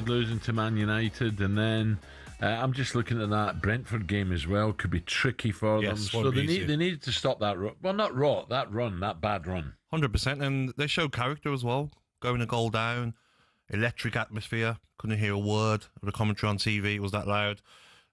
losing to Man United, and then I'm just looking at that Brentford game as well. Could be tricky for them. Yes, So won't be they easy. needed to stop that. Well, not that bad run. 100%, and they showed character as well. Going a goal down, electric atmosphere. Couldn't hear a word of the commentary on TV. It was that loud.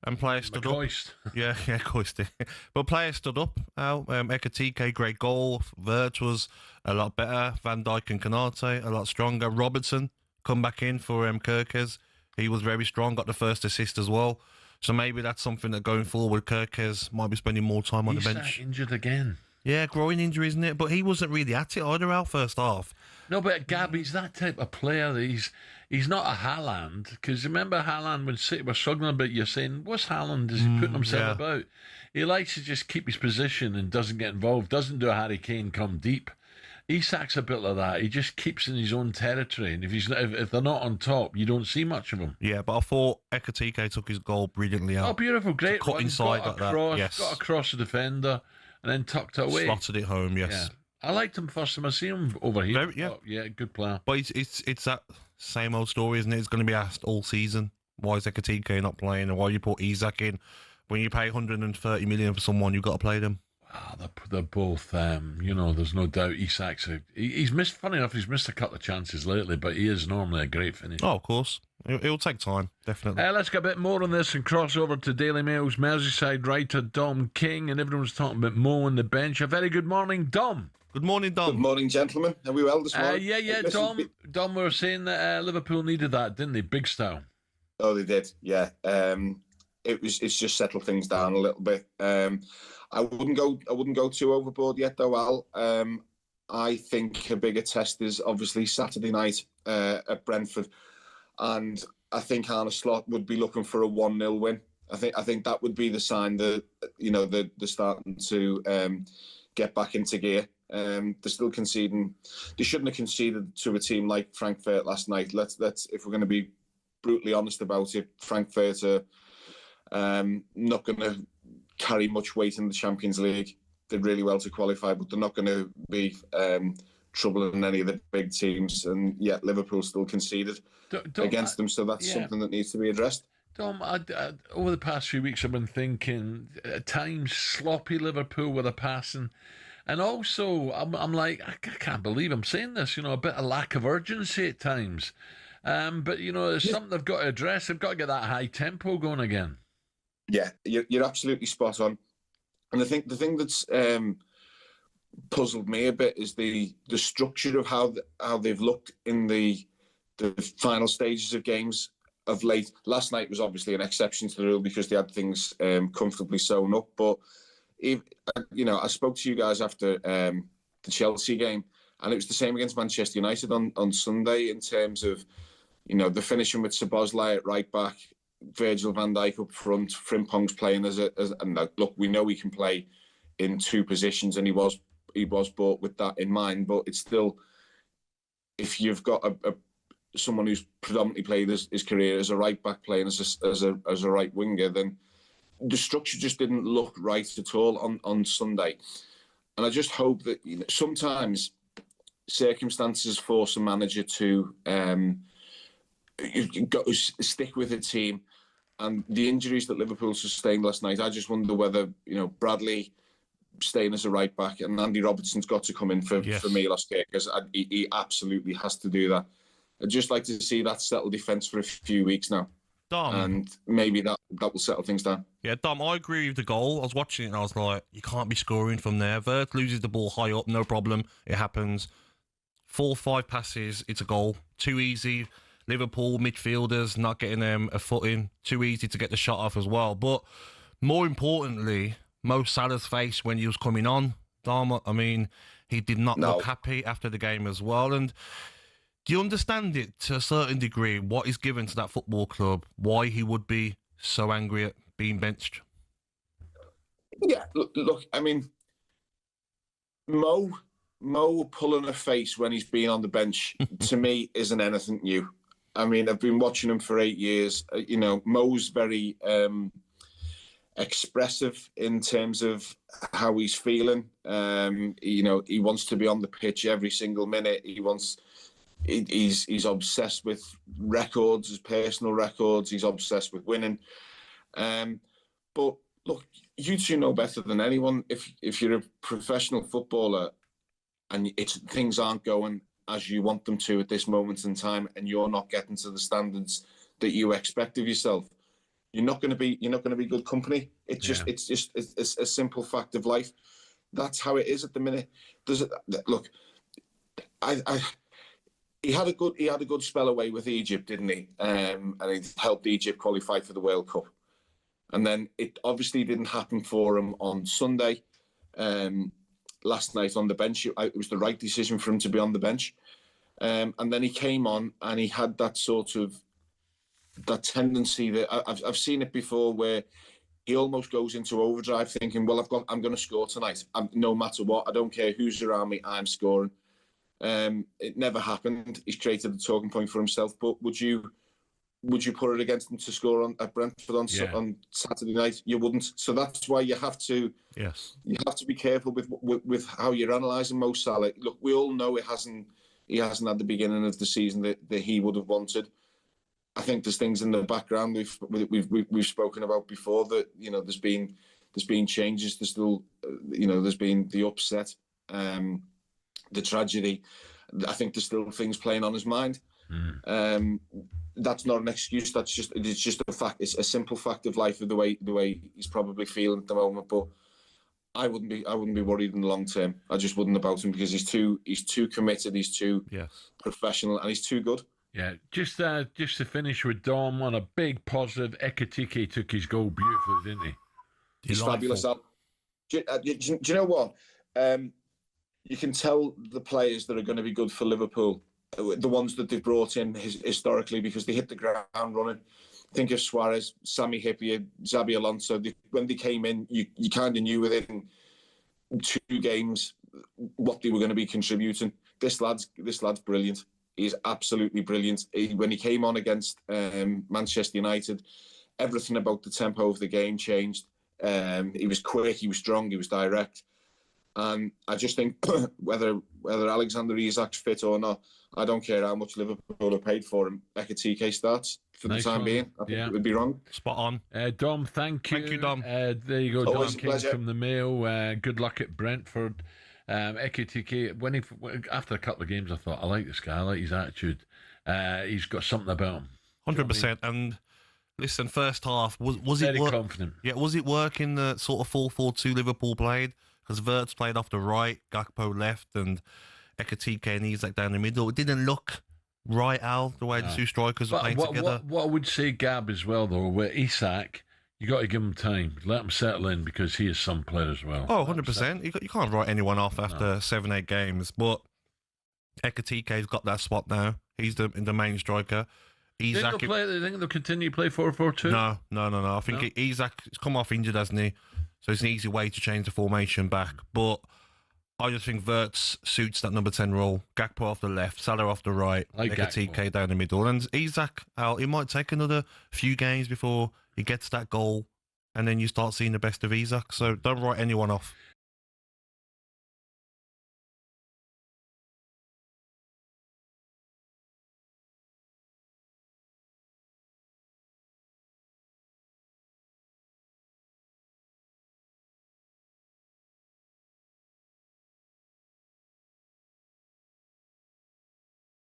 And players stood up. McCoist. Yeah, of course they. But players stood up. Ekitike, great goal. Vert was a lot better. Van Dijk and Kanate, a lot stronger. Robertson come back in for Kirkes. He was very strong, got the first assist as well. So maybe that's something that going forward, Kirkes might be spending more time on the bench. Injured again. Yeah, groin injury, isn't it? But he wasn't really at it either out first half. No, but Gabby's that type of player that he's not a Haaland. Because remember Haaland, when City were struggling a bit, you're saying, what's Haaland? Is he putting himself about? He likes to just keep his position and doesn't get involved, doesn't do a Harry Kane come deep. Isak's a bit like that. He just keeps in his own territory. And if they're not on top, you don't see much of him. Yeah, but I thought Ekitike took his goal brilliantly out. Oh, beautiful. Great cut one. inside got like across, that. Yes. Got across the defender and then tucked it away. Slotted it home, yes. Yeah. I liked him first time I see him over here. Yeah, good player. But it's that same old story, isn't it? It's going to be asked all season. Why is Ekitike not playing, and why you put Isak in? When you pay 130 million for someone, you've got to play them. They're both, there's no doubt Isak's he's missed, funny enough, he's missed a couple of chances lately, but he is normally a great finisher. Oh, of course. It'll take time, definitely. Let's get a bit more on this and cross over to Daily Mail's Merseyside writer, Dom King, and everyone's talking about Mo on the bench. A very good morning, Dom. Good morning, Dom. Good morning, gentlemen. Are we well this morning? Yeah, Dom, we were saying that Liverpool needed that, didn't they? Big style. Oh, they did, yeah. It's just settled things down a little bit. I wouldn't go too overboard yet, though, Al. I think a bigger test is obviously Saturday night at Brentford, and I think Arne Slot would be looking for a 1-0 win. I think that would be the sign that they're starting to get back into gear. They're still conceding. They shouldn't have conceded to a team like Frankfurt last night. Let's if we're going to be brutally honest about it, Frankfurt are not going to carry much weight in the Champions League. Did really well to qualify, but they're not going to be troubling any of the big teams. And yet Liverpool still conceded against them, so that's something that needs to be addressed. Dom, over the past few weeks, I've been thinking at times sloppy Liverpool with a passing, and also I'm like, I can't believe I'm saying this. A bit of lack of urgency at times. But it's something they've got to address. They've got to get that high tempo going again. Yeah, you're absolutely spot on. And I think the thing that's puzzled me a bit is the structure of how they've looked in the final stages of games of late. Last night was obviously an exception to the rule because they had things comfortably sewn up. But I spoke to you guys after the Chelsea game, and it was the same against Manchester United on Sunday in terms of the finishing with Szoboszlai at right back, Virgil van Dijk up front, Frimpong's playing and look, we know he can play in two positions, and he was bought with that in mind. But it's still, if you've got someone who's predominantly played his career as a right back playing as a right winger, then the structure just didn't look right at all on Sunday. And I just hope that sometimes circumstances force a manager to you've got to stick with a team. And the injuries that Liverpool sustained last night, I just wonder whether Bradley staying as a right back and Andy Robertson's got to come in for Milos Kerkez. He absolutely has to do that. I'd just like to see that settle defence for a few weeks now. Dom. And maybe that will settle things down. Yeah, Dom, I agree with the goal. I was watching it and I was like, you can't be scoring from there. Vert loses the ball high up, no problem. It happens. 4-5 passes, it's a goal. Too easy. Liverpool midfielders not getting a footing. Too easy to get the shot off as well. But more importantly, Mo Salah's face when he was coming on, Dom, I mean, he did not look happy after the game as well. And do you understand it to a certain degree, what is given to that football club, why he would be so angry at being benched? Yeah, look, I mean, Mo pulling a face when he's been on the bench, to me, isn't anything new. I mean, I've been watching him for 8 years. Mo's very expressive in terms of how he's feeling. He wants to be on the pitch every single minute. he's obsessed with records, his personal records. He's obsessed with winning. But look, you two know better than anyone. If you're a professional footballer and things aren't going as you want them to at this moment in time, and you're not getting to the standards that you expect of yourself, you're not going to be good company. It's a simple fact of life. That's how it is at the minute. Look, he had a good spell away with Egypt, didn't he? And he helped Egypt qualify for the World Cup. And then it obviously didn't happen for him on Sunday. Last night on the bench, it was the right decision for him to be on the bench. And then he came on and he had that tendency that I've seen it before, where he almost goes into overdrive, thinking, "Well, I'm going to score tonight. No matter what, I don't care who's around me, I'm scoring." It never happened. He's created a talking point for himself. But would you put it against him to score at Brentford on Saturday night? You wouldn't. So that's why you have to be careful with how you're analysing Mo Salah. Look, we all know he hasn't had the beginning of the season that he would have wanted. I think there's things in the background we've spoken about before that, you know, there's been changes. There's still, you know, there's been the upset, the tragedy. I think there's still things playing on his mind. That's not an excuse. It's just a fact. It's a simple fact of life, of the way he's probably feeling at the moment. But I wouldn't be worried in the long term. I just wouldn't about him, because he's too committed. He's too professional, and he's too good. Yeah, just to finish with Dom on a big positive, Ekitike took his goal beautifully, didn't he? He's fabulous. Do you know what? You can tell the players that are going to be good for Liverpool, the ones that they've brought in historically, because they hit the ground running. Think of Suarez, Sami Hyypiä, Xabi Alonso. When they came in, you kind of knew within 2 games what they were going to be contributing. This lad's brilliant. He's absolutely brilliant. When he came on against Manchester United, everything about the tempo of the game changed. He was quick, he was strong, he was direct. And I just think whether Alexander Isak's fit or not, I don't care how much Liverpool have paid for him. Ekitike starts for the time being. I think it would be wrong. Spot on. Dom, thank you. Thank you, Dom. There you go, Always Dom King from the Mail. Good luck at Brentford. Ekitike, after a couple of games, I thought, I like this guy. I like his attitude. He's got something about him. 100%. And listen, first half, was it very confident? Yeah, was it working the sort of 4-4-2 Liverpool played? Because Wirtz played off the right, Gakpo left, and Ekitike and Isak down the middle. It didn't look right, Al, the way the two strikers were playing together. What I would say, Gab, as well, though, with Isak, you got to give him time. Let him settle in, because he is some player as well. Oh, 100%. You can't write anyone off after 7-8 games. But Ekitike's got that spot now. He's the main striker. Isak, think they'll continue to play 4-4-2? No. I think Isak's come off injured, hasn't he? So it's an easy way to change the formation back. But I just think Wirtz suits that number 10 role. Gakpo off the left, Salah off the right, Ekitike down the middle. And Isak out. It might take another few games before he gets that goal, and then you start seeing the best of Isak. So don't write anyone off.